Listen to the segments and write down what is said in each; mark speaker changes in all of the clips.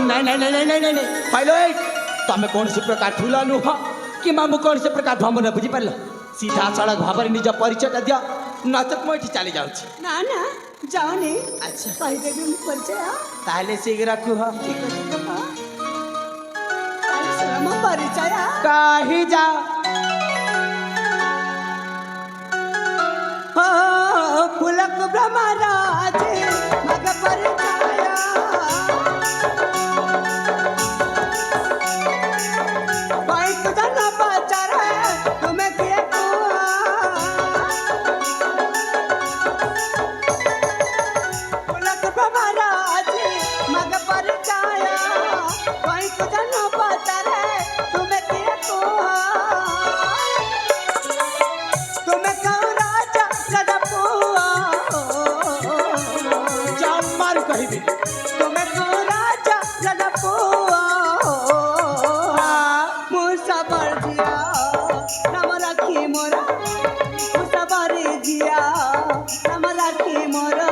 Speaker 1: नहीं नहीं नहीं नहीं नहीं पाइलो तमें कौन सी प्रकार फूल नुह कि मामू कौन से प्रकार भ्रम न बुझीपार सीधा सड़क भाव निज परिचय दिया नचत मुझे चली जाऊँ
Speaker 2: ना ना जाओनी
Speaker 1: अच्छा
Speaker 2: कहीदेवी मु परिचय
Speaker 1: ताहले शीघ्र कुह
Speaker 2: मो परिचय
Speaker 1: कही जा
Speaker 2: फुलक ब्रह्मराज मग परिचय कोई तुझा न पहचान तुम्हें किए फुलक ब्रह्मराज मग परिचय कोई तुझा न पहचान तुम्हें किए तुम्हें कहो राजा राजा पुआ
Speaker 1: जम्मार कही
Speaker 2: तुम्हें कहो राजा राजा पुआ मुसा पर जिया राम राखी मोरा मुसा पर जिया राम राखी मोरा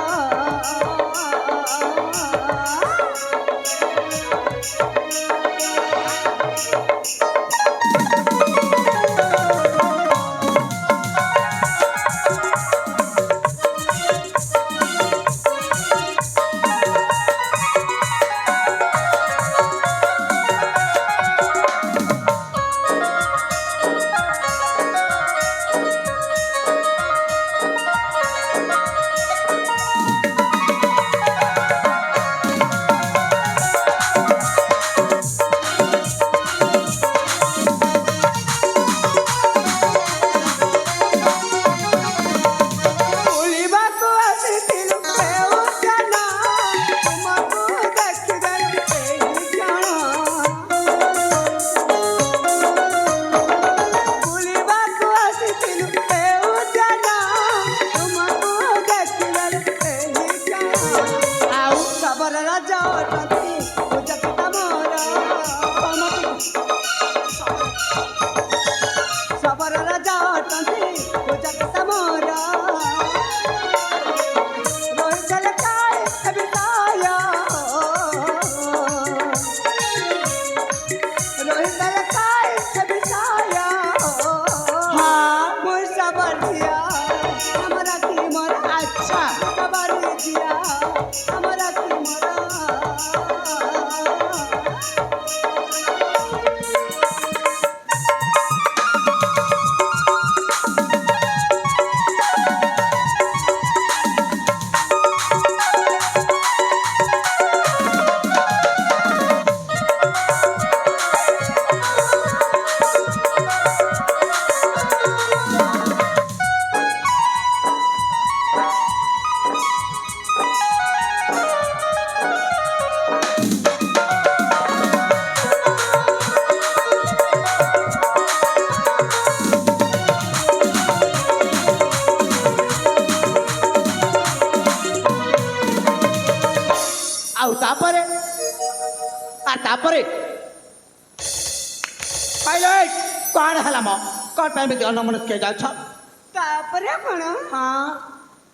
Speaker 1: कौन है मो कौन पे अनमनस्क जाछ
Speaker 2: तापरे कौन हाँ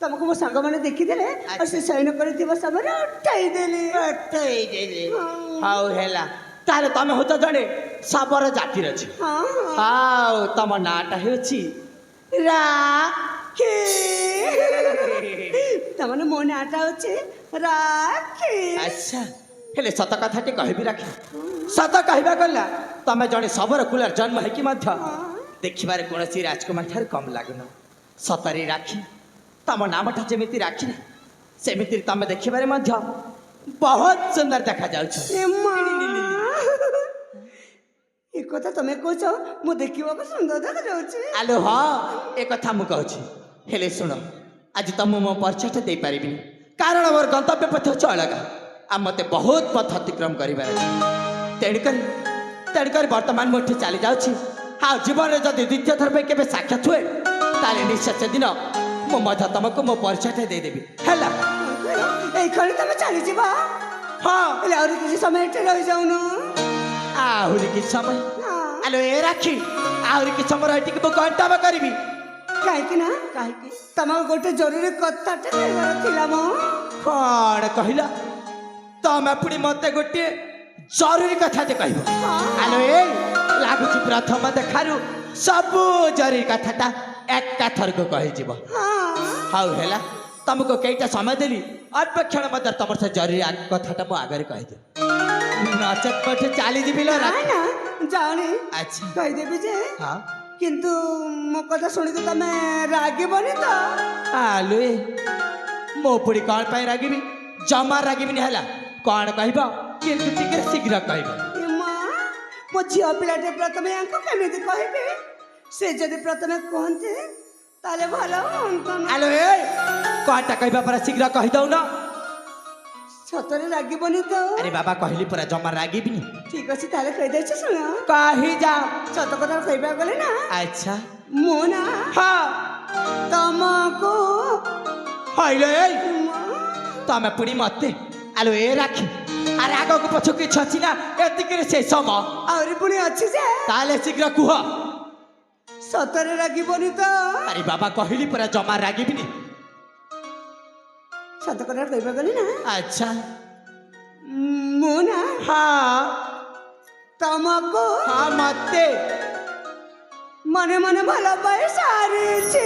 Speaker 2: तुमको मो सांग मैंने देखीदे और से शयन कर समय उठाई देले
Speaker 1: हाउ हेला ताले तमे होत जणे साबर जातिर अछि हाउ तम नाटा हेछि
Speaker 2: राखी तमने मो नाटा होछि राखी
Speaker 1: अच्छा हेले सत कथाटे कहबी राखी सत कहबा गला तमे जणे सबर कुलर जन्म है कि मध्य देखिबारे कोनसी राजकुमार ठार कम लागुन सतरी राखी तम नामटा जेमिति राखी सेमिति तमे देखिबारे मध्य बहुत सुंदर देखा जाउछ
Speaker 2: ए कथा तमे कहछ मु देखिबा को सुंदर देखा जाउछ
Speaker 1: आलो हां ए कथा मु कहछि हेले सुन आज तम मो परिचय दे पारिबिनी कारण मोर गंतव्य पथ छ अलगा आ मते बहुत पथ अतिक्रम करिबार तेणुकर वर्तमान मुठे चली जाऊँ हाँ जीवन में जब द्वितीय थर पे केबे साक्षात हुए ताले निश्चय दिन मो मध्य तुमको मो परिचय देदेवी हैला
Speaker 2: এই খড়ি তুমি চলি যা
Speaker 1: हाँ
Speaker 2: এলে আর কিছু সময় এটে রই যাউন
Speaker 1: आहुरी कि समय आलो ए राखी आहुरी कि समय रही कि घंटा में करी
Speaker 2: कहीं ना कहीं तुम गोटे जरूरी कथाटे कहबार थिला मो
Speaker 1: कौन कहला तमें पुणी मत गोटे जरूरी कथाटे कहब आलो ए लागुची प्रथम देखारु सबु जरूरी कथाटा एका थरको कहिजिब हाउ हेला तुमको केटा समय देली अल्प क्षण मध्य तुम से जरूरी कथाटा मो आगे कहिदे नचत पठे चली जीबी लो
Speaker 2: ना ना जाने
Speaker 1: अच्छा
Speaker 2: कहिदेबी जे
Speaker 1: हाँ
Speaker 2: किंतु मो कथा सुनिक तमे रागिबनी तो
Speaker 1: आलु ए मो पुड़ी कौन पाई रागिबी जमा रागिबी नहीं हला कौन कहब किंतु टिके शीघ्र कहब
Speaker 2: ए मां मो झियो पिलाटे प्रथमे यांको केमिति कहबे से जदि प्रथमे कहते ताले भलो हुंतो ना
Speaker 1: आलो ए कौनटा कहबा पर शीघ्र कहि दउ न
Speaker 2: सतरे रागिबनी तो
Speaker 1: अरे बाबा कहली पर जमा रागिबी नी
Speaker 2: ठीक अछि ताले कहि दै छ सुन
Speaker 1: कहि जा
Speaker 2: सत कथा कहबा गले ना
Speaker 1: अच्छा
Speaker 2: मो ना
Speaker 1: हाँ
Speaker 2: तमको
Speaker 1: हाइले तमे पुड़ी मते आलो ए राखी अरे आगो को पछो कि छछि ना एतिके से सम
Speaker 2: और पुणी अछि जे
Speaker 1: ताले शीघ्र कुह
Speaker 2: सतरे रागिबनी तो
Speaker 1: अरे बाबा कहली पर जमा रागिबी नी
Speaker 2: सत कथा कहबा गले ना
Speaker 1: अच्छा
Speaker 2: मो ना
Speaker 1: हाँ
Speaker 2: तमको
Speaker 1: हाँ मते
Speaker 2: मने मने भला पाए सारी छे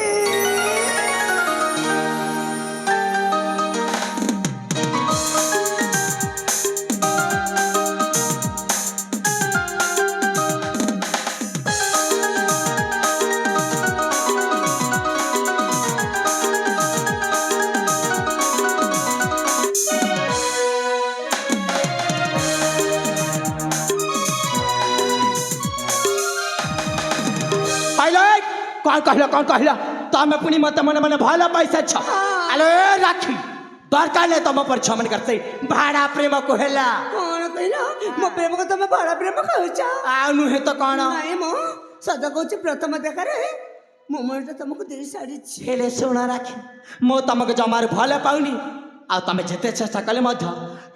Speaker 1: कौन कहला तमे पुनी मत मने मने भला पैसा छ आलो ए राखी दरकार ले तम पर छमन करते भाड़ा प्रेम को हेला
Speaker 2: कौन कहला मो प्रेम को तमे बड़ा प्रेम कहउचा
Speaker 1: आनु हे तो कौन
Speaker 2: नाही मो सदा कहउची प्रथम देखा रे मो मन तो तुमको देरी साड़ी छे
Speaker 1: हेले सोना राखी मो तमके जमार भला पाउनी आ तमे जेते चेष्टा कले मध्य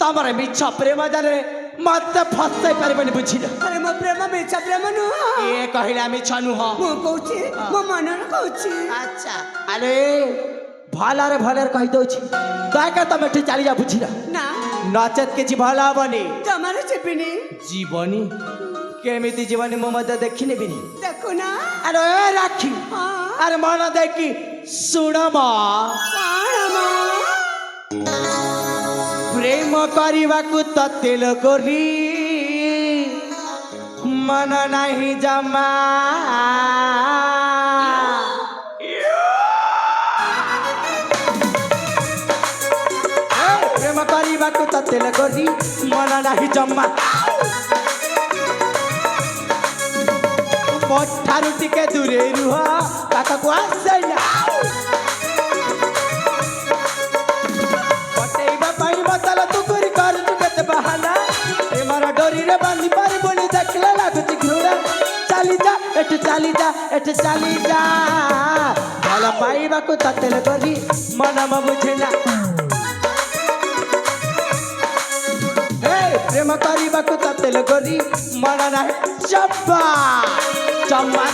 Speaker 1: तमरे मिछ प्रेम जाने मत फसै परबनी बुझिल
Speaker 2: अरे मो प्रेम बेचा प्रेम नु
Speaker 1: ए कहिला मिछ नु हो
Speaker 2: मो कहउची मो मन न कहउची
Speaker 1: अच्छा अरे भलारे भलारे कहि दउछी दाका तमे ठी चली जा बुझिल
Speaker 2: ना
Speaker 1: नचत के जी भला बनी
Speaker 2: तमारे चिपिनी
Speaker 1: जीवनी केमिति जीवनी मो मध्य देखिने बिनी
Speaker 2: देखो ना
Speaker 1: अरे ए राखी
Speaker 2: हां
Speaker 1: अरे मन देखी सुण म
Speaker 2: कौन मो
Speaker 1: प्रेम କରିବାକୁ ତତେ ଲୋକରି ମନ ନାହିଁ ଜମା ପ୍ରେମ କରିବାକୁ ତତେ ଲୋକରି ମନ ନାହିଁ ଜମା ମୋ ଠାରୁ ଟିକେ ଦୂରେ ରୁହ ପାଖକୁ ଆସେ ନା बांधी पारी बोली देखला लागुची घुरा चली जा एठ चली जा भला पाइबा को ततेल करी मन म बुझेना हे प्रेम करिबा को ततेल करी मन ना चप्पा चम्मा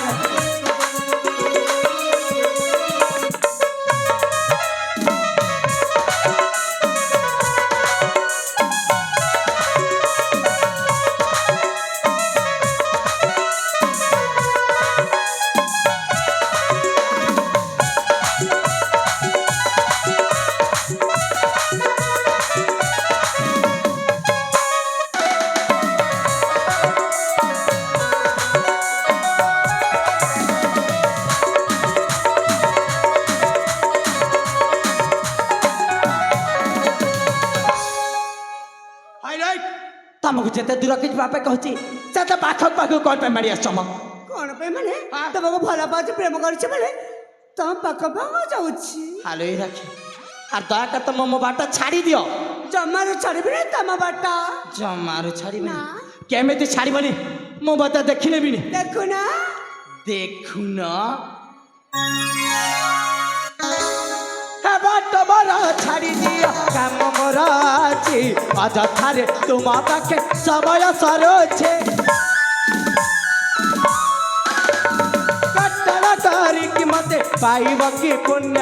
Speaker 1: तमको जेते दूर के बापे कहची सेते पाखक पाखक कोन पे मारी आछम
Speaker 2: कौन पे माने तुमको भला पाछ प्रेम करछ माने तुम पाख पाख जाउछी
Speaker 1: हालो ही राखी आ दया कर तुम मो बाटा छाड़ी दियो
Speaker 2: जमारो छाड़बी रे तम बाटा
Speaker 1: जमारो छाड़ी बनी केमिति छाड़ी बनी मो बाटा देखिने बिनी
Speaker 2: देखो ना
Speaker 1: बाट बरा छाड़ी दियो काम मोर अछि अजथारे तुम पाखे समय सरो छे कटड़ କରିକି ମତେ ପାଇବ କି ପୁଣ୍ୟ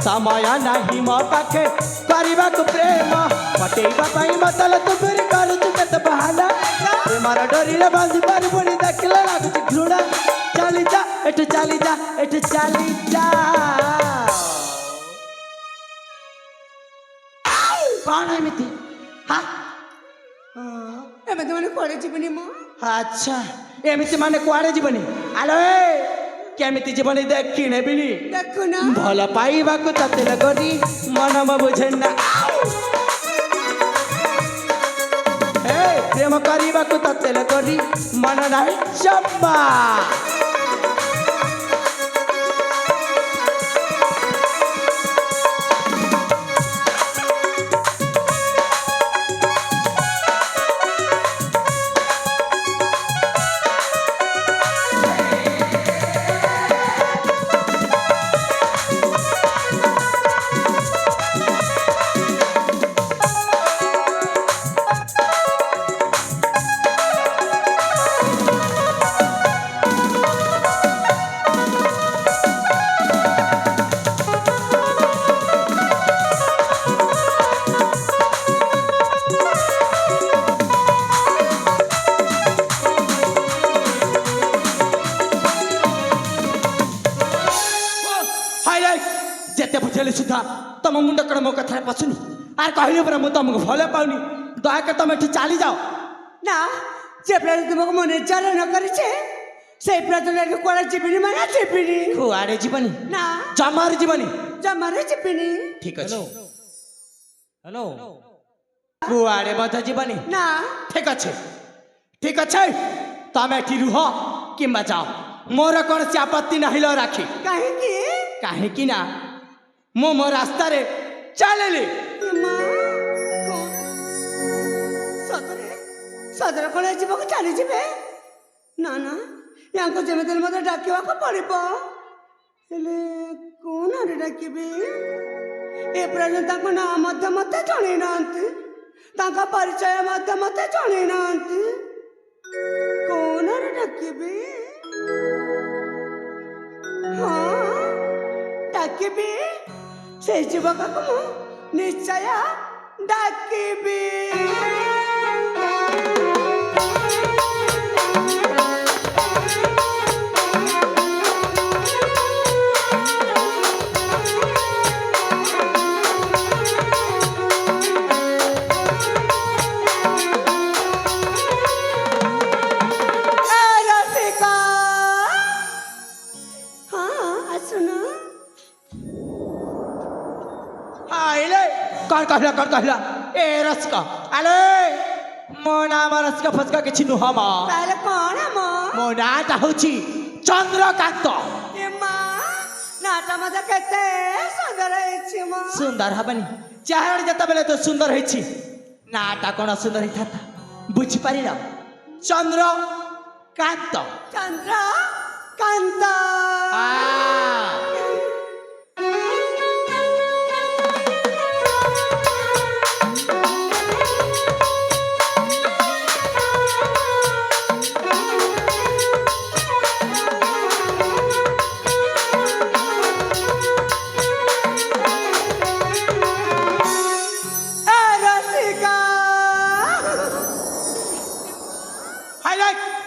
Speaker 1: ସମୟ ନାହିଁ ମୋ ପାଖେ କରିବାକୁ ପ୍ରେମ ପଟେଇବା ପାଇଁ ବଦଳ ତୁ ଫେରି କରୁଛୁ କେତେ ବାହାନା ପ୍ରେମର ଡୋରିରେ ବାନ୍ଧି ପାରିବୁନି ଦେଖିଲେ ଲାଗୁଛି ଘୃଣା ଚାଲିଯା ଏଠୁ ଚାଲିଯା ଏଠୁ ଚାଲିଯା କଣ ଏମିତି
Speaker 2: ଏମିତି ମାନେ କୁଆଡ଼େ ଯିବିନି ମୁଁ
Speaker 1: ଆଚ୍ଛା ଏମିତି ମାନେ କୁଆଡ଼େ ଯିବନି ଆଲୋ କେମିତି ଜୀବନ ଦେଖି ନେବିନି
Speaker 2: ଦେଖୁନ
Speaker 1: ଭଲ ପାଇବାକୁ ତତେ କରି ମନ ବୁଝେନା ପ୍ରେମ କରିବାକୁ ତତେ କରି ମନ ନାହିଁ ଜମା ଯେତେ ବୁଝେଇଲେ ସୁଦ୍ଧା ତମ ମୁଣ୍ଡ କଣ ମୋ କଥାରେ ପଶୁନି ଆର କହିଲେ ପରା ମୁଁ ତମକୁ ଭଲ ପାଉନି ଦୟାକରି ତମେ ଏଠି ଚାଲିଯାଅ
Speaker 2: ନା ଯେ ପ୍ରାୟ ତୁମକୁ ମୁଁ ନିର୍ଯାତନା କରିଛେ ସେଇ ପ୍ରାର୍ଥନାକୁ କୁଆଡ଼େ ଯିବିନି ମାନେ ଯିବିନି
Speaker 1: କୁଆଡ଼େ ଯିବନି
Speaker 2: ନା
Speaker 1: ଜମାରେ ଯିବନି
Speaker 2: ଜମାରେ ଯିବିନି
Speaker 1: ଠିକ ଅଛି ହ୍ୟାଲୋ କୁଆଡ଼େ ମଧ୍ୟ ଯିବନି
Speaker 2: ନା
Speaker 1: ଠିକ ଅଛି ତମେ ଏଠି ରୁହ କିମ୍ବା ଯାଅ ମୋର କୌଣସି ଆପତ୍ତି ନାହିଁ ଲ ରାକ୍ଷୀ କାହିଁକି ନା ମୁଁ ମୋ ରାସ୍ତାରେ ଚାଲିଲି
Speaker 2: ସଦର କଣ ଯିବାକୁ ଚାଲିଯିବେ ନା ନା ୟାଙ୍କୁ ଯେମିତି ମୋତେ ଡାକିବାକୁ ପଡ଼ିବ ହେଲେ କୋଉ ନାଁରେ ଡାକିବି ଏ ପର୍ଯ୍ୟନ୍ତ ତାଙ୍କ ନାଁ ମଧ୍ୟ ମୋତେ ଜଣେଇ ନାହାନ୍ତି ତାଙ୍କ ପରିଚୟ ମଧ୍ୟ ମୋତେ ଜଣେଇ ନାହାନ୍ତି କୋଉ ନାଁରେ ଡାକିବି ହଁ ଡାକିବି ସେଇ ଯୁବକକୁ ମୁଁ ନିଶ୍ଚୟ ଡାକିବି
Speaker 1: कौन कहला ए रसिका आले मो नाम रसिका फसका किछि नुह म
Speaker 2: ताले कोन
Speaker 1: मो नाटा होछि चंद्रकांत
Speaker 2: ए मां नाटा मजा केते सुंदर हेछि म
Speaker 1: सुंदर हबनी चाहड़ जता बेले तो सुंदर हेछि नाटा कोन सुंदर हिता बुझि पारिल चंद्रकांत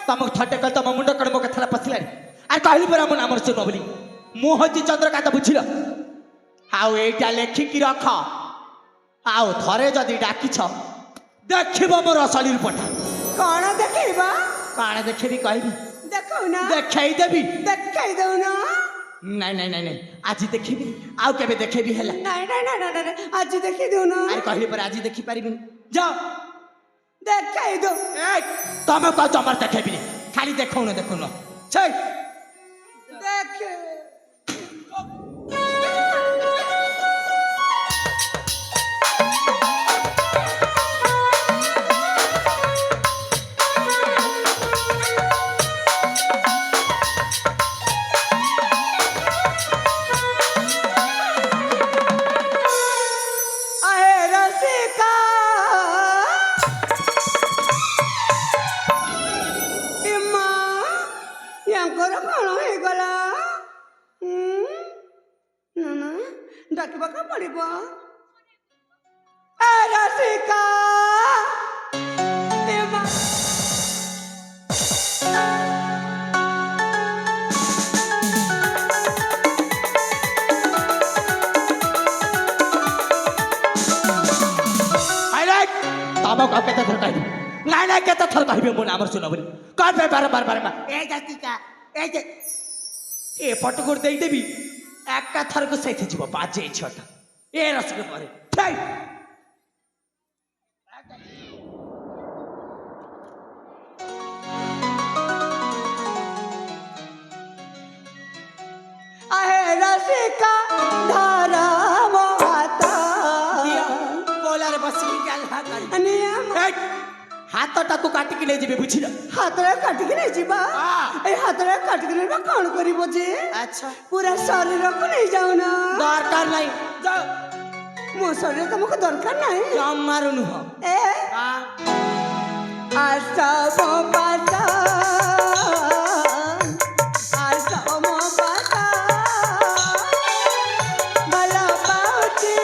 Speaker 1: तमक थटे कल तम मुंड कड़ मो कथरा पसिलानी आर कहली परा मन हमर सुनो बोली मु होती चंद्रकांत बुझिल आउ एटा लेखि कि रख आउ थरे जदी डाकी छ देखिबो मोर असली रूपटा
Speaker 2: कोन देखिबा
Speaker 1: काण देखिबी कहबी
Speaker 2: देखौ ना
Speaker 1: देखाई देबी
Speaker 2: देखाई दउ ना
Speaker 1: नहीं आज देखिबी आउ केबे देखेबी हला
Speaker 2: नहीं आज देखि दउ ना
Speaker 1: आर कहली पर आज देखि पारिबी जाओ
Speaker 2: देखाई दो
Speaker 1: तमे कह जमर देखेबी खाली देखौ न छै
Speaker 2: देख
Speaker 1: ତମକୁ କେତେ ଥର କହିବି ନାଇଁ ନାଇଁ କେତେ ଥର କହିବି ମୋ ନାମ ଶୁଣ ବୋଲି କଣ ପାଇଁ ବାର ଏ ଜାତିକା ଏ ପଟକୁ ଦେଇଦେବି ଏକା ଥରକୁ ସେଇଠି ଯିବ ବାଜେ ଛଅଟା ଏ ରସିକ ପରେ
Speaker 2: आहे रसिका धारा ମୋ ହାତ
Speaker 1: କୋଲାରେ ବସିକି ଗାଲ୍ହା କରି
Speaker 2: ନିୟମ
Speaker 1: ହାତଟାକୁ କାଟିକି ନେଇଯିବି ବୁଝିଲ
Speaker 2: ହାତରେ କାଟିକି ନେଇଯିବା ଏଇ ହାତରେ କାଟିକି ନେବା କଣ କରିବ ଯେ
Speaker 1: ଆଚ୍ଛା
Speaker 2: ପୁରା ଶରୀରକୁ ନେଇଯାଉନ
Speaker 1: ଦରକାର ନାହିଁ ଯାଅ
Speaker 2: ମୋ ଶରୀର ତମକୁ ଦରକାର ନାହିଁ
Speaker 1: ଜମାରୁ ନୁହଁ
Speaker 2: ଏ ଆଶା ମୋ ପାଦ ଆଶା ମୋ ପାଦ ଭଲ ପାଉଛି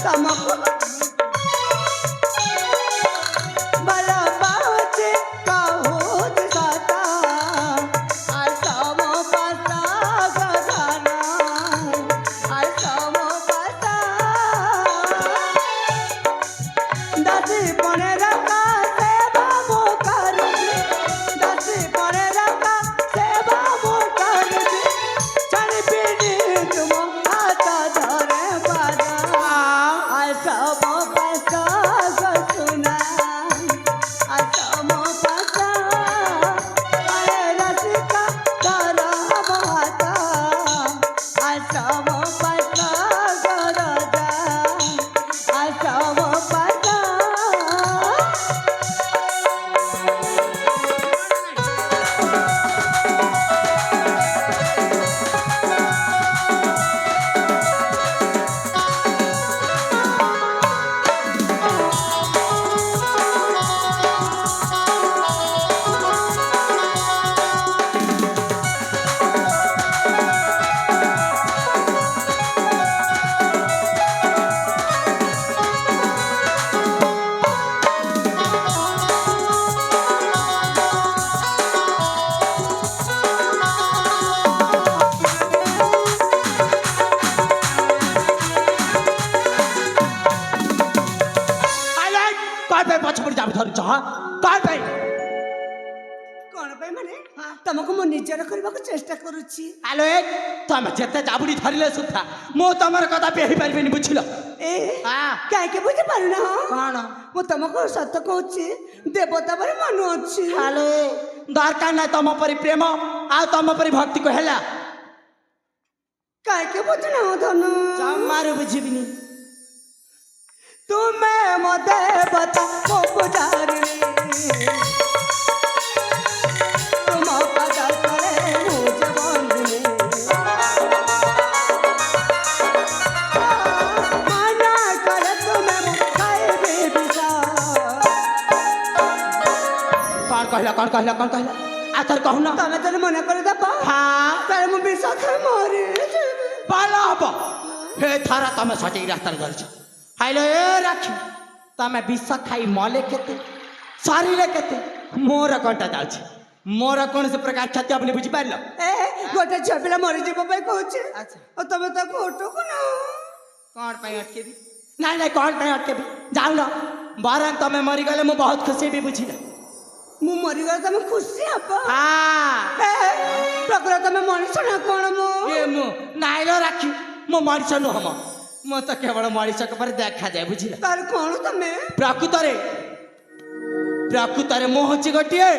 Speaker 2: ତମକୁ ଭଲ ପାଉଛି କହୁଛି ସତ ଆଶା ମୋ ପାଦ ଗଗନ ଆଶା ମୋ ପାଦ ଦାସି ପଣେ ରଖା ସେବା ମୋ କରୁଛି ଦାସି ପଣେ ରଖା ସେବା ମୋ କରୁଛି ଛାଡ଼ିବିନି ତୁମ ହାତ ଧରେ ପାଦ ଆଶା ମୋ ପାଦ ସୁନା ଆଶା ମୋ ପାଦ ଆରେ ରସିକା ଧର ମୋ ହାତ ଆଶା ମୋ ପାଦ ଗରଜା ଆଶା ମୋ ପାଦ
Speaker 1: କଣ ପାଇଁ ପଛ ପଡ଼ି ଯାବି ଧରୁଛ ହଁ କଣ ପାଇଁ
Speaker 2: କଣ ପାଇଁ ମାନେ ତମକୁ ମୁଁ ନିଜର କରିବାକୁ ଚେଷ୍ଟା କରୁଛି
Speaker 1: ଆଲୋ ଏ ତମେ ଯେତେ ଜାବୁଡ଼ି ଧରିଲେ ସୁଦ୍ଧା ମୁଁ ତମର କଦାପି ହେଇପାରିବିନି ବୁଝିଲ
Speaker 2: ଏ
Speaker 1: ହଁ।
Speaker 2: କାହିଁକି ବୁଝିପାରୁନ
Speaker 1: କଣ
Speaker 2: ମୁଁ ତମକୁ ସତ କହୁଛି ଦେବତା ପରି ମନ ଅଛି
Speaker 1: ଆଲୋ ଏ ଦରକାର ନାହିଁ ତମ ପରି ପ୍ରେମ ଆଉ ତମ ପରି ଭକ୍ତିକୁ ହେଲା
Speaker 2: କାହିଁକି ବୁଝୁନ ଧନ
Speaker 1: ଜମାରୁ ବୁଝିବିନି
Speaker 2: ତୁମେ ମୋ ଦେବତା ମୋ ପୂଜାରିଣୀ ତୁମ ପଦ ତଳେ ମୁଁ ଜୀବନ୍ଦିନୀ ମନା କରେ ତୁମେ ମୁଁ ଖାଇବି ବିଷ
Speaker 1: କଣ କହିଲା ଆଉ ଥର କହୁନ
Speaker 2: ତମେ ଯଦି ମନେ କରିଦେବ
Speaker 1: ହଁ
Speaker 2: ତାହେଲେ ମୁଁ ବିଷ ଖାଇ ମରି
Speaker 1: ଭଲ ହବ ହେ ଥର ତମେ ସଠିକ ରାସ୍ତାରେ ଧରିଛ ହାଇଲୋ ଏ ରାକ୍ଷୀ ତମେ ବିଷ ଖାଇ ମଲେ କେତେ ସରିଲେ କେତେ ମୋର କଣ୍ଟା ଯାଉଛି ମୋର କୌଣସି ପ୍ରକାର କ୍ଷତି ହବନି ବୁଝିପାରିଲ
Speaker 2: ଏ ଗୋଟେ ଝିଅ ପିଲା ମରିଯିବ ପାଇଁ କହୁଛି
Speaker 1: ଆଚ୍ଛା।
Speaker 2: ଆଉ ତମେ ତାକୁ ଅଟକୁ ନା
Speaker 1: କଣ ପାଇଁ ଅଟକେବି ନାଇଁ ନାଇଁ କଣ ପାଇଁ ଅଟକେବି ଯାଉନ ବରଂ ତମେ ମରିଗଲେ ମୁଁ ବହୁତ ଖୁସି ହେବି ବୁଝିଲ
Speaker 2: ମୁଁ ମରିଗଲେ ତମେ ଖୁସି ହବ
Speaker 1: ହଁ
Speaker 2: ପ୍ରକୃତ ତମେ ମଣିଷ ନା କଣ
Speaker 1: ମୁଁ ନାଇଲୋ ରାକ୍ଷୀ ମୁଁ ମଣିଷ ନୁହଁ ମୁଁ ତ କେବଳ ମଣିଷଙ୍କ ପରେ ଦେଖାଯାଏ ବୁଝିଲ
Speaker 2: ତାର କଣ ତମେ
Speaker 1: ପ୍ରକୃତରେ ମୁଁ ହଉଛି ଗୋଟିଏ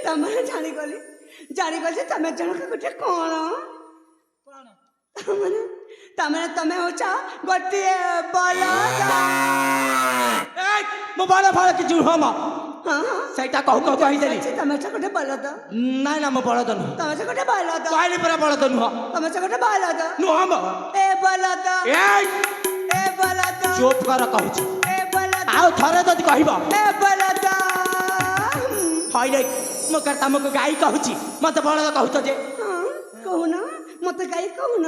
Speaker 2: ତମେ ଜାଣିଗଲି ଯେ ତମେ ଜଣକ ଗୋଟେ କଣ ତମେ ହଉଛ ଗୋଟିଏ ବଳଦ
Speaker 1: ମୁଁ ବଳ କିଛି ନୁହଁ ସେଇଟା କହୁ କହିଦେଲି
Speaker 2: ତମେ ଗୋଟେ ବଳଦ
Speaker 1: ନାଇଁ ନା ମୁଁ ବଳଦ ନୁହଁ
Speaker 2: ତମେ ଗୋଟେ ବଳଦ
Speaker 1: କହିଲି ପୁରା ବଳଦ ନୁହଁ
Speaker 2: ତମେ ଗୋଟେ ବଳଦ
Speaker 1: ନୁହଁ
Speaker 2: ଏ ବଳଦ ଏ ବଳଦ
Speaker 1: ଚୁପ୍ କର କହୁଛି
Speaker 2: ଏ ବଳଦ
Speaker 1: ଆଉ ଥରେ ଯଦି କହିବ
Speaker 2: ଏ ବଳଦ
Speaker 1: ହଇଲେ ମୁଁ ତମକୁ ଗାଈ କହୁଛି ମତେ ବଳଦ କହୁଛ ଯେ
Speaker 2: କହୁନ ମତେ ଗାଈ କହୁନ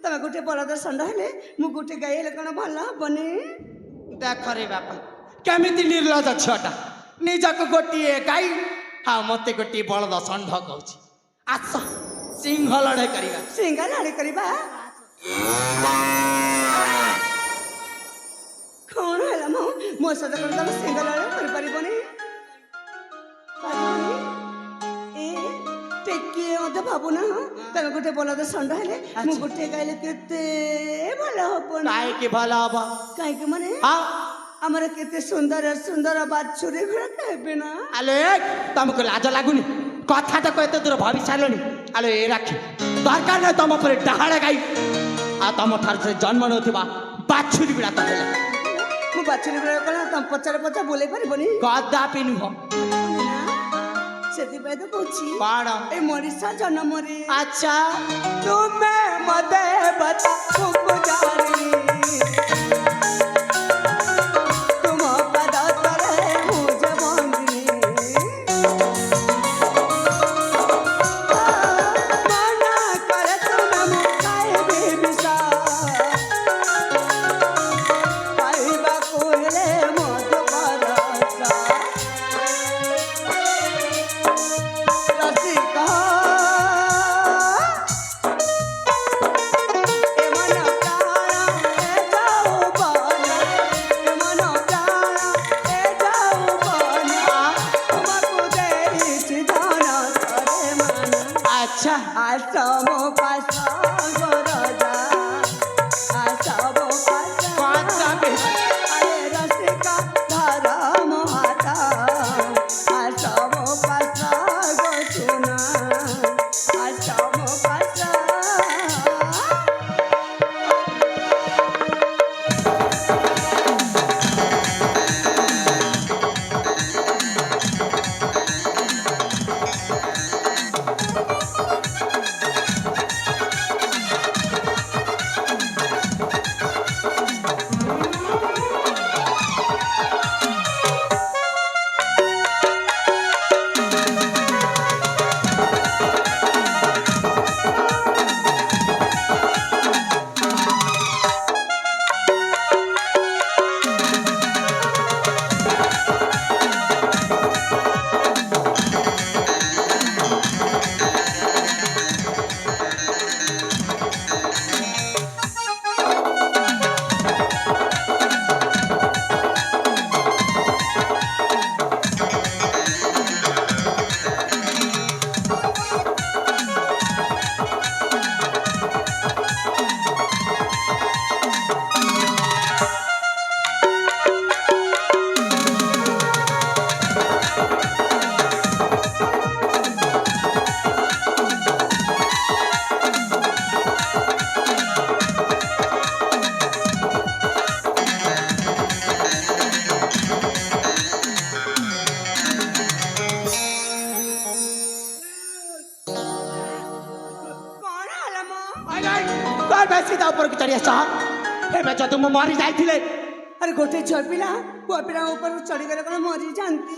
Speaker 2: ତମେ ଗୋଟେ ବଳଦ ଷଣ୍ଢ ହେଲେ ମୁଁ ଗୋଟେ ଗାଈ ହେଲେ କଣ ଭଲ ହବନି
Speaker 1: ଦେଖରେ ବାପା କେମିତି ନିର୍ଲଜ ଝିଅଟା ନିଜକୁ ଗୋଟିଏ ଗାଈ ଆଉ ମତେ ଗୋଟିଏ ବଳଦ ଷଣ୍ଢ କହୁଛି ଆସ ସିଂହ ଲଢ଼େଇ କରିବା
Speaker 2: ସିଂହ ଲଢ଼େଇ କରିବା କଣ ହେଲା ମୋ ସହିତ କଣ ତମେ ସିଙ୍ଗଲ କରିପାରିବନି? ଏ ଟିକିଏ ମତେ ଭାବୁନା ତମେ ଗୋଟେ ବଲଦ ଷଣ୍ଢ ହେଲେ ମୁଁ ଗୋଟେ ଗାଇଲେ କେତେ ଭଲ ହବ ନା?
Speaker 1: କାହିଁକି ଭଲ ହବ?
Speaker 2: କାହିଁକି ମାନେ
Speaker 1: ହଁ
Speaker 2: ଆମର କେତେ ସୁନ୍ଦର ସୁନ୍ଦର ବାଛୁରୀ ଘରେ ଖାଇବେ ନା?
Speaker 1: ଆଲୋ ଏ ତମକୁ ଲାଜ ଲାଗୁନି? କଥାଟାକୁ ଏତେ ଦୂର ଭାବି ସାରିଲଣି? ଆଲୋ ଏ ରାକ୍ଷୀ ଦରକାର ନାହିଁ ତମ ଉପରେ ଡାହାଣ ଗାଈ ଆଉ ତମ ଠାରୁ ସେ ଜନ୍ମ ନେଉଥିବା ବାଛୁରୀ ଗୁଡ଼ାକ ହେଲା।
Speaker 2: ମୁଁ ବାଛୁରୀ ଗୁଡ଼ାକ କଣ ତମ ପଚାରେ ପଚାର ବୋଲେଇ ପାରିବନି?
Speaker 1: କଦାପି ନୁହଁ।
Speaker 2: ସେଥିପାଇଁ ତ କହୁଛି
Speaker 1: କଣ?
Speaker 2: ଏ ମଣିଷ ଜନ୍ମରେ
Speaker 1: ଆଚ୍ଛା
Speaker 2: ତୁମେ ମତେ ବତା ତୁମକୁ ଜାଣି ତୁମ ପାଦ ତଳେ ମୁଁ ଯେ ବନ୍ଦିନୀ ମନା କରେ ତୁମେ ମୁଁ ଖାଇବି ବିଷ ଖାଇବାକୁ ହେଲେ ମଧୁ ପରସ ରସିକ
Speaker 1: আচ্ছা
Speaker 2: আসাম পাশা গরজা আসাম পাশা
Speaker 1: কদাপি
Speaker 2: আরে রসিকা ধরম হাতা আসাম পাশা গো সোনা আসাম পাশা
Speaker 1: सीधा ऊपर चढ़ी आस जदि मु मरी जाइए
Speaker 2: अरे गोटे झील पिला पुआ पिला ऊपर चढ़ीगले कौन मरी जाती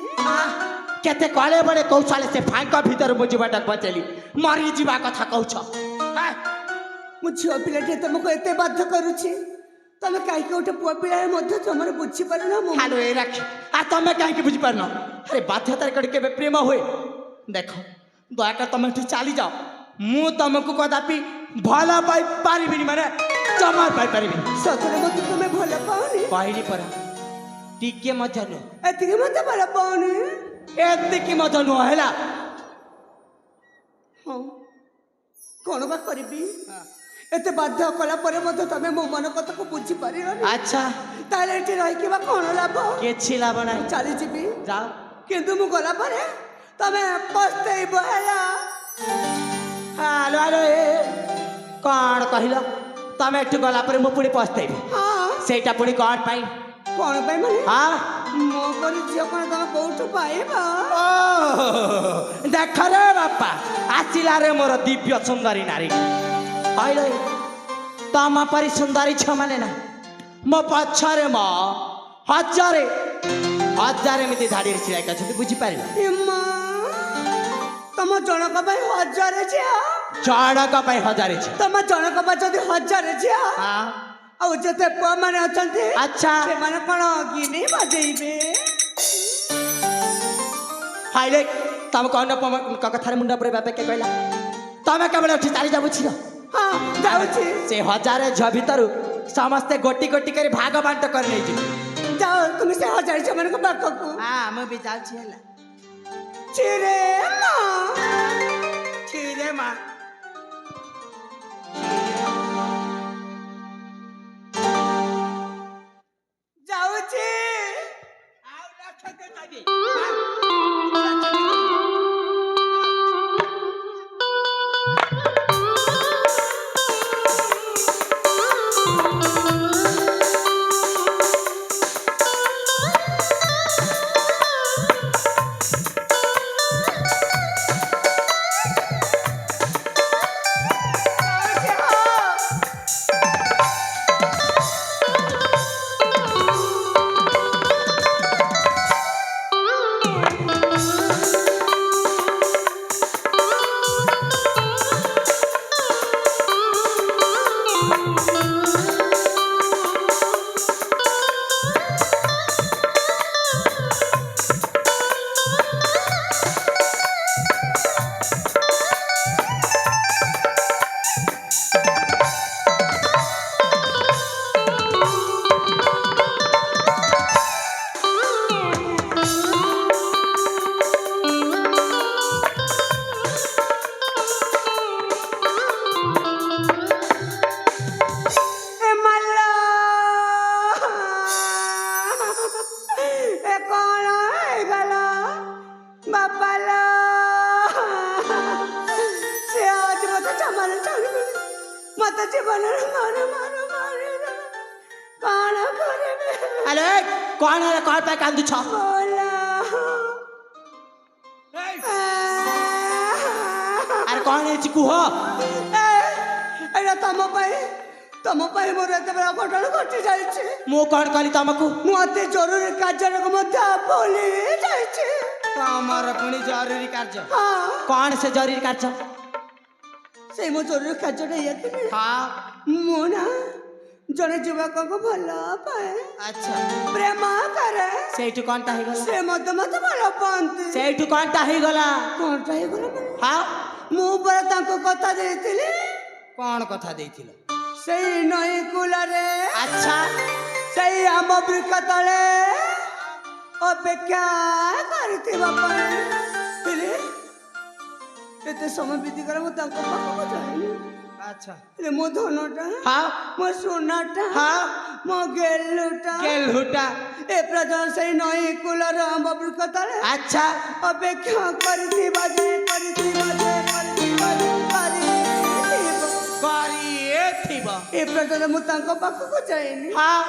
Speaker 1: केते कले बड़े कौशल से फांक भीतर मुझे बचेली मरी जीवा कथा कह
Speaker 2: मु झील पिलाटे तुमको एत बाध्य करुच्छी तुम कहीं गोटे पुआ पिला जमार बुझीपार ना
Speaker 1: हालो ए राखी आ तुम कहीं बुझीपार न अरे बाध्यता के प्रेम हुए देख दयाकर तुम चली जाओ मु तुमको कदापि भल पाई पारिबिनी माने जमा पाई पारिबिनी
Speaker 2: सतरे मत तुम भल पाओनी
Speaker 1: कहली परा टिके मजा नु
Speaker 2: एतिके मत भल पाओनी
Speaker 1: एतिके मजा नु हैला
Speaker 2: हां कोन बा करबी एते बाध्य कला परे मत तमे मो मन कथा को बुझी पारियोनी
Speaker 1: अच्छा
Speaker 2: ताले एठी रही के बा कोन लाभ
Speaker 1: केछि लाभ नाही
Speaker 2: चली जीबी
Speaker 1: जाओ
Speaker 2: किंतु मु गला परे तमे पछतई बहला
Speaker 1: हालो हालो ए कौन कहल तुम एठू गला पर मु पुणी पछतेबी
Speaker 2: हां
Speaker 1: सेटा पुणी कौन पाई
Speaker 2: कोन पाई माने
Speaker 1: हां
Speaker 2: मो परी झियो कोन तमे कोठू पाइबा
Speaker 1: ओ देख रे बापा आसिला रे मोर दिव्य सुंदरी नारी आइलो तम परी सुंदरी छ माने ना मो पछरे म हजारे हजारे मिति धाडी रे छिला कछती बुझी पारिला
Speaker 2: एम्मा तम जनक भाई हजार झिया
Speaker 1: जनक पाई हजारे छ
Speaker 2: तम जनक भाई जदि हजार झिया
Speaker 1: हां
Speaker 2: आ जते पुआ माने अछंती
Speaker 1: अच्छा
Speaker 2: से माने कोन गिनी बजेइबे
Speaker 1: हाइले तम कौन कथा मुंडा पर बापे के कहला तमे केवल उठी चाली जा बुझिलो
Speaker 2: ହଁ ଯାଉଛି
Speaker 1: से हजार झ भितर समस्ते गोटी गोटी कर भाग बांट कर नहीं जी
Speaker 2: ଯାଅ ତୁମେ ସେ ହଜାର ସେମାନଙ୍କ ପାଖକୁ
Speaker 1: हां मैं भी जाउछि हला
Speaker 2: ଚିରେ ମା
Speaker 1: ठीक है मां
Speaker 2: ଯାଉଛି
Speaker 1: आउ रख दे जाबी
Speaker 2: मत जीवन मारो मारो मारे कौन करे
Speaker 1: अरे कौन है कौन पे कांदू छ
Speaker 2: बोला
Speaker 1: अरे कौन है चिकू हो
Speaker 2: एटा तम पाई मोर एते बड़ा घटना घटी जाइछे
Speaker 1: मु कौन कली तुमको
Speaker 2: मु अति जरूरी कार्य को मध्य भूली जाइछे
Speaker 1: हमारा पुनी जरूरी कार्य
Speaker 2: हां
Speaker 1: कौन से जरूरी कार्य
Speaker 2: से मो जरूरी कार्य ये कि
Speaker 1: हां
Speaker 2: मु ना जने युवक को भला पाए
Speaker 1: अच्छा
Speaker 2: प्रेम करे
Speaker 1: सेठू कोनटा हे गला
Speaker 2: से मत भला पांती
Speaker 1: सेठू कोनटा हे गला हां
Speaker 2: मु पर ताको कथा देतिली
Speaker 1: कौन कथा देथिलो
Speaker 2: सेई नई कुलरे
Speaker 1: अच्छा
Speaker 2: सेई आम वृक्ष तले अपेक्षा करथिबा परे एते समय बीती कर मु ताको पाखो जाइनी
Speaker 1: अच्छा
Speaker 2: रे मो धनटा
Speaker 1: हां
Speaker 2: मो सोनाटा
Speaker 1: हां
Speaker 2: मो गेलुटा ए प्रजन सेई नई कुलर आम वृक्ष तले
Speaker 1: अच्छा
Speaker 2: अपेक्षा करथिबा जे ए प्रजन मु ताको पाखो जाइनी
Speaker 1: हां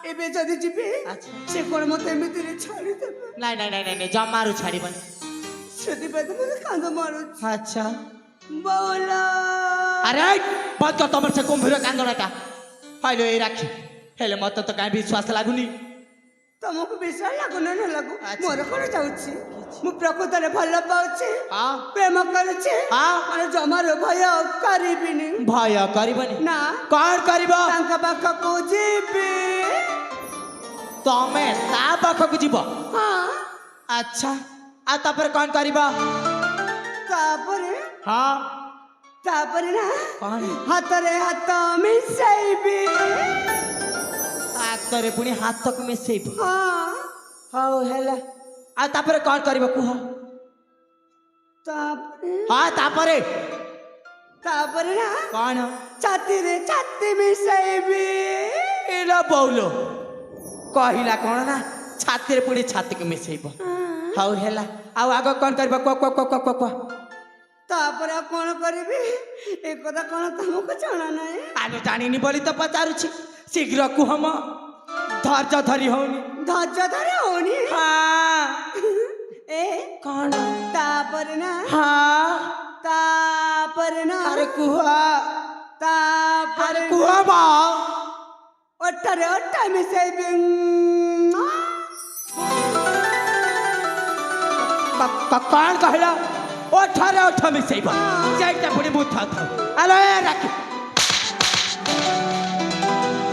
Speaker 2: एबे जदि जिबे
Speaker 1: अच्छा
Speaker 2: से कोन मते मितिरे छाड़ी देबे
Speaker 1: नहीं जमारू छाड़ीबन
Speaker 2: सेति पे तो मुझे कांद मारो
Speaker 1: अच्छा
Speaker 2: बोला
Speaker 1: अरे बात कर तमर से कुंभीर कांदनाटा हाइलो ए राखी हेले मत तो काई विश्वास लागुनी
Speaker 2: तुमको विश्वास लागु न लागु
Speaker 1: अच्छा।
Speaker 2: मोर कोन जाउछि मु प्रकृत रे भल पाउछि
Speaker 1: हां
Speaker 2: प्रेम करछि
Speaker 1: हां
Speaker 2: माने जमार भय करिबिनी
Speaker 1: भय करबनी
Speaker 2: ना
Speaker 1: कौन करबो
Speaker 2: तांका पाख को जीबी
Speaker 1: तमे ता पाख को जीवो
Speaker 2: हां
Speaker 1: अच्छा आ तापर कौन करबो
Speaker 2: तापरे
Speaker 1: हां
Speaker 2: तापरे ना
Speaker 1: कौन
Speaker 2: हाथ रे हाथ मिसैबी
Speaker 1: हाथ रे पुनी हाथ को मिसेइबो
Speaker 2: हां
Speaker 1: हाउ हेला आ तापर कौन करबो कुह
Speaker 2: तापरे
Speaker 1: हां तापरे
Speaker 2: तापरे ना
Speaker 1: कौन
Speaker 2: छाती रे छाती मिसैबी
Speaker 1: एला बोलो कहिला कौन ना छाती रे पुनी छाती को मिसेइबो हाउ हेला आ आगो कौन करबो को
Speaker 2: तापर कौन करिबी ए कथा कौन तुमको जाना नहीं
Speaker 1: आगे जानिनी बोली तो पचारुछि शीघ्र कुह म धैर्य धरी होनी
Speaker 2: धैर्य धरे होनी
Speaker 1: हां
Speaker 2: ए
Speaker 1: कौन
Speaker 2: तापर ना
Speaker 1: हां
Speaker 2: तापर ना
Speaker 1: अरे कुह
Speaker 2: तापर
Speaker 1: अरे कुह बा
Speaker 2: ओठरे ओठा मिसैबी
Speaker 1: कौन कहला ओठारे ओठा मिसेइबो जाइता पुनी मुथा था अरे राख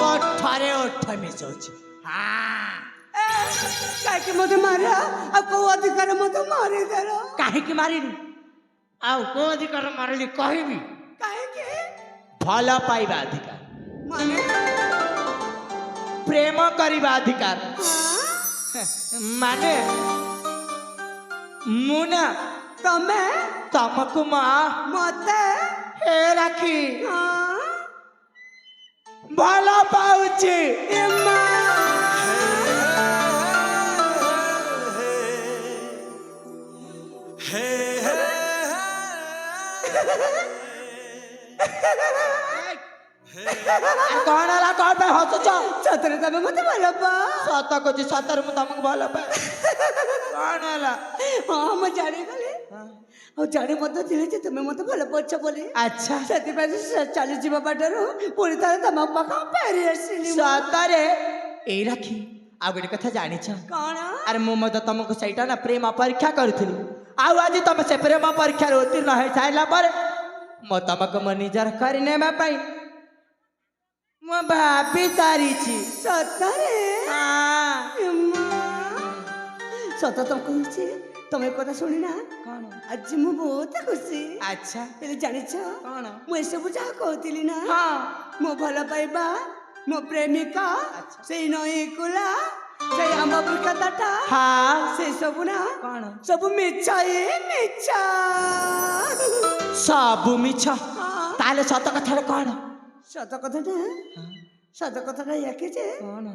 Speaker 1: ओठारे ओठा मिसौछि हां
Speaker 2: काहे के मते मारा आ को अधिकार मते मारी देलो
Speaker 1: काहे की मारिनी आउ को अधिकार मारली कहबी
Speaker 2: काहे के
Speaker 1: ଭଲ ପାଇବା ଅଧିକାର
Speaker 2: ମାନେ
Speaker 1: ପ୍ରେମ କରିବା ଅଧିକାର ମାନେ ମୁଁ ନା
Speaker 2: ତମେ
Speaker 1: ତମକୁ ମା
Speaker 2: ମତେ
Speaker 1: ହେ ରାକ୍ଷୀ
Speaker 2: ହଁ
Speaker 1: ଭଲ ପାଉଛି
Speaker 2: ଏ ମା
Speaker 1: କଣ ହେଲା କଣ ପାଇଁ ହସୁଛ
Speaker 2: ସତରେ ତମେ ମତେ ଭଲ ପାଅ
Speaker 1: ସତ କହୁଛି ସତରେ ମୁଁ ତମକୁ ଭଲ ପାଏ କଣ ହେଲା
Speaker 2: ହଁ ମୁଁ ଜାଣିଗଲି ଆଉ ଜାଣି ମଧ୍ୟ ଥିଲି ଯେ ତୁମେ ମତେ ଭଲ ପାଉଛ ବୋଲି
Speaker 1: ଆଚ୍ଛା
Speaker 2: ସେଥିପାଇଁ ଚାଲିଯିବା ବାଟରୁ ପୁଣି ଥରେ ତମ ପାଖକୁ ଫେରି ଆସିଲି ମୁଁ।
Speaker 1: ସତରେ ଏଇ ରାକ୍ଷୀ ଆଉ ଗୋଟେ କଥା ଜାଣିଛ
Speaker 2: କଣ
Speaker 1: ଆରେ ମୁଁ ମଧ୍ୟ ତମକୁ ସେଇଟା ନା ପ୍ରେମ ପରୀକ୍ଷା କରୁଥିଲି ଆଉ ଆଜି ତମେ ସେ ପ୍ରେମ ପରୀକ୍ଷାରେ ଉତ୍ତୀର୍ଣ୍ଣ ହେଇସାରିଲା ପରେ ମୁଁ ତମକୁ ମୋ ନିଜର କରିନେବା ପାଇଁ ମୁଁ ଭାବି ସାରିଛି
Speaker 2: ସତରେ
Speaker 1: ହଁ।
Speaker 2: ଏ ମା। ସତ ତ କହୁଛି ତମେ କଥା ଶୁଣିନା
Speaker 1: କଣ
Speaker 2: ଆଜି ମୁଁ ବହୁତ ଖୁସି
Speaker 1: ଆଚ୍ଛା
Speaker 2: ହେଲେ ଜାଣିଛ
Speaker 1: କଣ
Speaker 2: ମୁଁ ଏସବୁ ଯାହା କହୁଥିଲି ନା
Speaker 1: ହଁ
Speaker 2: ମୋ ଭଲ ପାଇବା ମୋ ପ୍ରେମିକା
Speaker 1: ଆଚ୍ଛା।
Speaker 2: ସେଇ ନଈ କୁଲା ସେଇ ଆମ୍ବ ବୃକ୍ଷଟା
Speaker 1: ହଁ
Speaker 2: ସେଇ ସବୁ ନା
Speaker 1: କଣ
Speaker 2: ସବୁ ମିଛ ମିଛ
Speaker 1: ସବୁ ମିଛ ତାହେଲେ ସତ କଥାରେ କଣ
Speaker 2: ସତ କଥାଟା ସତ କଥାଟା ଏକେ ଯେ
Speaker 1: କଣ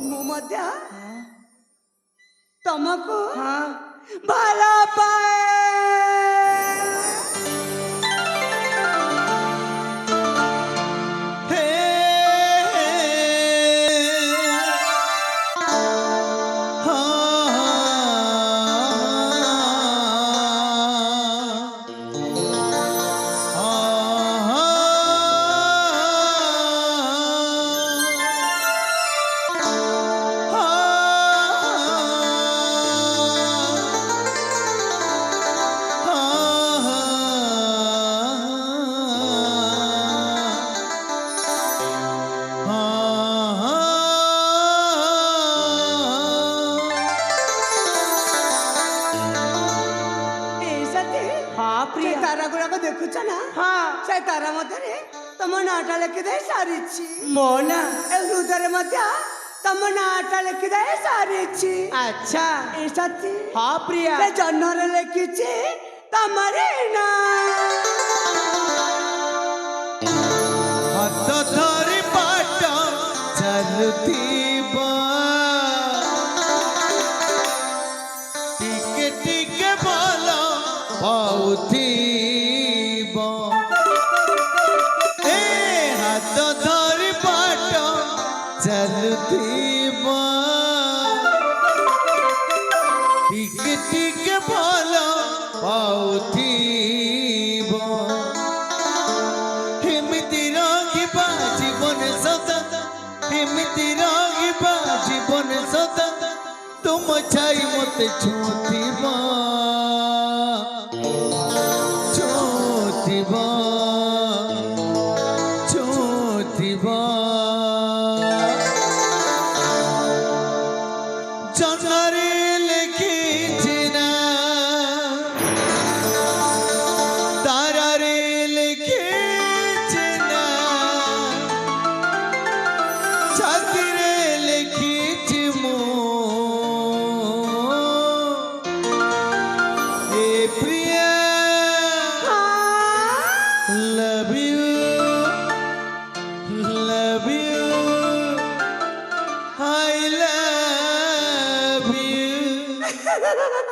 Speaker 2: ମୁଁ ମଧ୍ୟ
Speaker 1: ହଁ
Speaker 2: ତମକୁ
Speaker 1: ହଁ
Speaker 2: ଭଲ ପାଏ
Speaker 1: ପ୍ରିୟ
Speaker 2: ତାରା ଗୁଡାକ ଦେଖୁଛ ନା
Speaker 1: ହଁ
Speaker 2: ସେ ତାରା ମଧ୍ୟରେ ତମ ନାଁଟା ଲେଖିଦେଇ ସାରିଛି
Speaker 1: ମୋ ନା
Speaker 2: ଏ ହୃଦୟରେ ମଧ୍ୟ ତମ ନାଁଟା ଲେଖିଦେଇ ସାରିଛି
Speaker 1: ଆଚ୍ଛା
Speaker 2: ଏ ସାଥୀ
Speaker 1: ହଁ ପ୍ରିୟା
Speaker 2: ସେ ଜହ୍ନରେ ଲେଖିଛି ତମରି ନାଁ
Speaker 3: ହାତ ଧରି ବାଟ ଚାଲୁଥିବା ଟିକେ ଟିକେ ଭଲ ପାଉଥିବ ଏ ହାତ ଧରି ବାଟ ଚାଲୁଥିବ ଟିକେ ଟିକେ ଭଲ ପାଉଥିବ ଏମିତି ରହିବା ଜୀବନ ସଦା ଏମିତି ରହିବା ଜୀବନ ସଦା ତୁମ ଛାଇ ମତେ ଛୁଁଥିବ ଛୁଁଥିବ ଛୁଁଥିବ ଜହ୍ନରେ ଲେଖିଛି ନା ତାରାରେ ଲେଖିଛି ନା ଛାତିରେ ଲେଖିଛି ମୁଁ ଏ Priya love you I love you